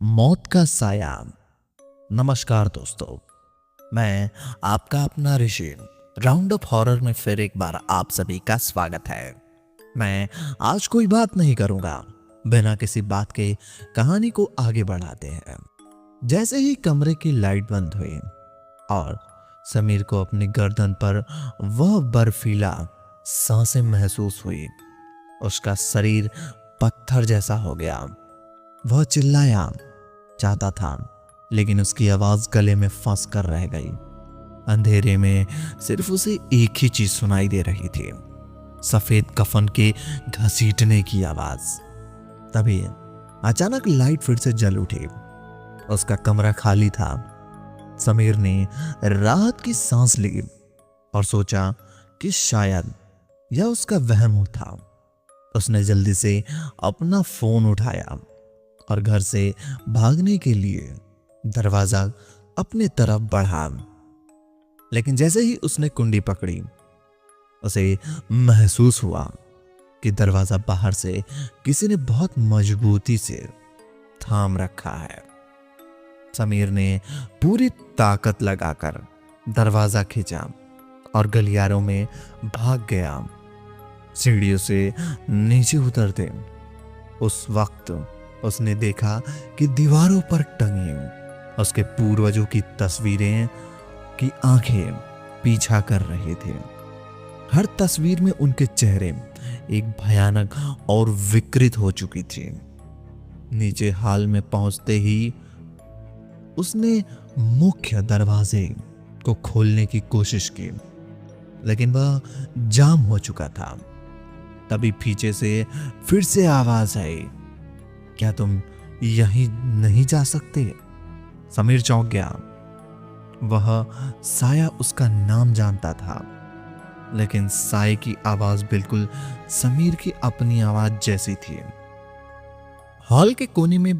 मौत का साया। नमस्कार दोस्तों, मैं आपका अपना ऋषि राउंड अप हॉरर में फिर एक बार आप सभी का स्वागत है। मैं आज कोई बात नहीं करूंगा, बिना किसी बात के कहानी को आगे बढ़ाते हैं। जैसे ही कमरे की लाइट बंद हुई और समीर को अपनी गर्दन पर वह बर्फीला सांसें महसूस हुई, उसका शरीर पत्थर जैसा हो गया। वह चिल्लाया चाहता था, लेकिन उसकी आवाज गले में फंस कर रह गई। अंधेरे में सिर्फ उसे एक ही चीज सुनाई दे रही थी, सफेद कफन के घसीटने की आवाज। तभी अचानक लाइट फिर से जल उठी। उसका कमरा खाली था। समीर ने राहत की सांस ली और सोचा कि शायद यह उसका वहम था। उसने जल्दी से अपना फोन उठाया और घर से भागने के लिए दरवाजा अपने तरफ बढ़ा। लेकिन जैसे ही उसने कुंडी पकड़ी, उसे महसूस हुआ कि दरवाजा बाहर से किसी ने बहुत मजबूती से थाम रखा है। समीर ने पूरी ताकत लगाकर दरवाजा खींचा और गलियारों में भाग गया। सीढ़ियों से नीचे उतरते उस वक्त उसने देखा कि दीवारों पर टंगी उसके पूर्वजों की तस्वीरें की आंखें पीछा कर रहे थे। हर तस्वीर में उनके चेहरे एक भयानक और विकृत हो चुकी थी। नीचे हाल में पहुंचते ही उसने मुख्य दरवाजे को खोलने की कोशिश की, लेकिन वह जाम हो चुका था। तभी पीछे से फिर से आवाज आई, क्या तुम यहीं नहीं जा सकते? समीर चौंक गया। वह साया उसका नाम जानता था, लेकिन साये की आवाज बिल्कुल समीर की अपनी आवाज जैसी थी। हॉल के कोने में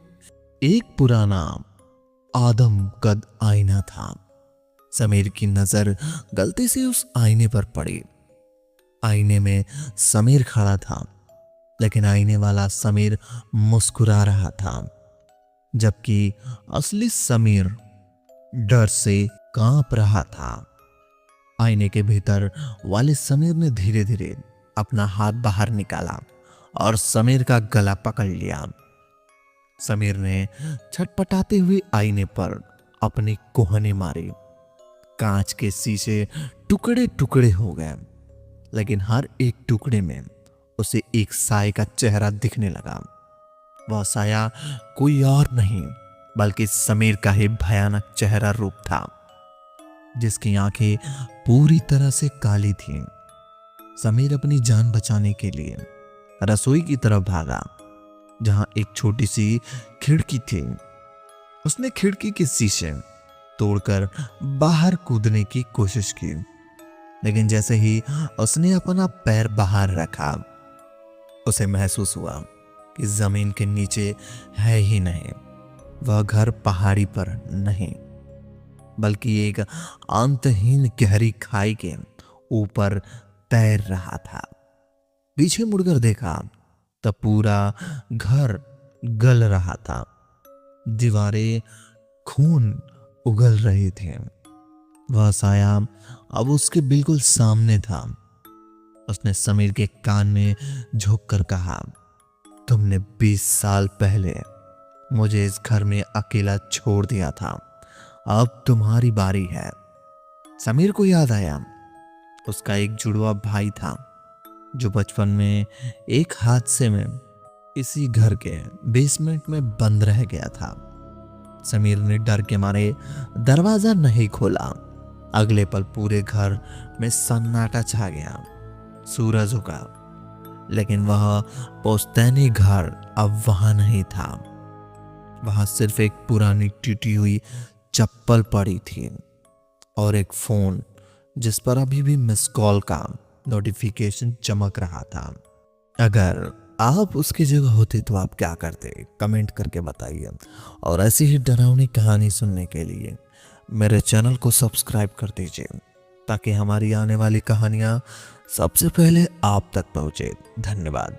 एक पुराना आदम कद आईना था। समीर की नजर गलती से उस आईने पर पड़ी। आईने में समीर खड़ा था, लेकिन आईने वाला समीर मुस्कुरा रहा था, जबकि असली समीर डर से कांप रहा था। आईने के भीतर वाले समीर ने धीरे धीरे अपना हाथ बाहर निकाला और समीर का गला पकड़ लिया। समीर ने छटपटाते हुए आईने पर अपनी कोहनी मारी। कांच के शीशे टुकड़े टुकड़े हो गए, लेकिन हर एक टुकड़े में उसे एक साये का चेहरा दिखने लगा। वह साया कोई और नहीं बल्कि समीर का ही भयानक चेहरा रूप था, जिसकी आंखें पूरी तरह से काली थीं। समीर अपनी जान बचाने के लिए रसोई की तरफ भागा, जहां एक छोटी सी खिड़की थी। उसने खिड़की के शीशे तोड़कर बाहर कूदने की कोशिश की, लेकिन जैसे ही उसने अपना पैर बाहर रखा, उसे महसूस हुआ कि जमीन के नीचे है ही नहीं। वह घर पहाड़ी पर नहीं, बल्कि एक अंतहीन गहरी खाई के ऊपर तैर रहा था। पीछे मुड़कर देखा तब पूरा घर गल रहा था। दीवारें खून उगल रहे थे। वह साया अब उसके बिल्कुल सामने था। उसने समीर के कान में झुककर कहा, तुमने 20 साल पहले मुझे इस घर में अकेला छोड़ दिया था, अब तुम्हारी बारी है। समीर को याद आया उसका एक जुड़वा भाई था, जो बचपन में एक हादसे में इसी घर के बेसमेंट में बंद रह गया था। समीर ने डर के मारे दरवाजा नहीं खोला। अगले पल पूरे घर में सन्नाटा छा गया। सूरज उगा, लेकिन वह पोस्तैनी घर अब वहां नहीं था। वहां सिर्फ एक पुरानी टूटी हुई चप्पल पड़ी थी और एक फोन जिस पर अभी भी मिस कॉल का नोटिफिकेशन चमक रहा था। अगर आप उसकी जगह होते तो आप क्या करते? कमेंट करके बताइए। और ऐसी ही डरावनी कहानी सुनने के लिए मेरे चैनल को सब्सक्राइब कर दीजिए, ताकि हमारी आने वाली कहानियां सबसे पहले आप तक पहुंचे। धन्यवाद।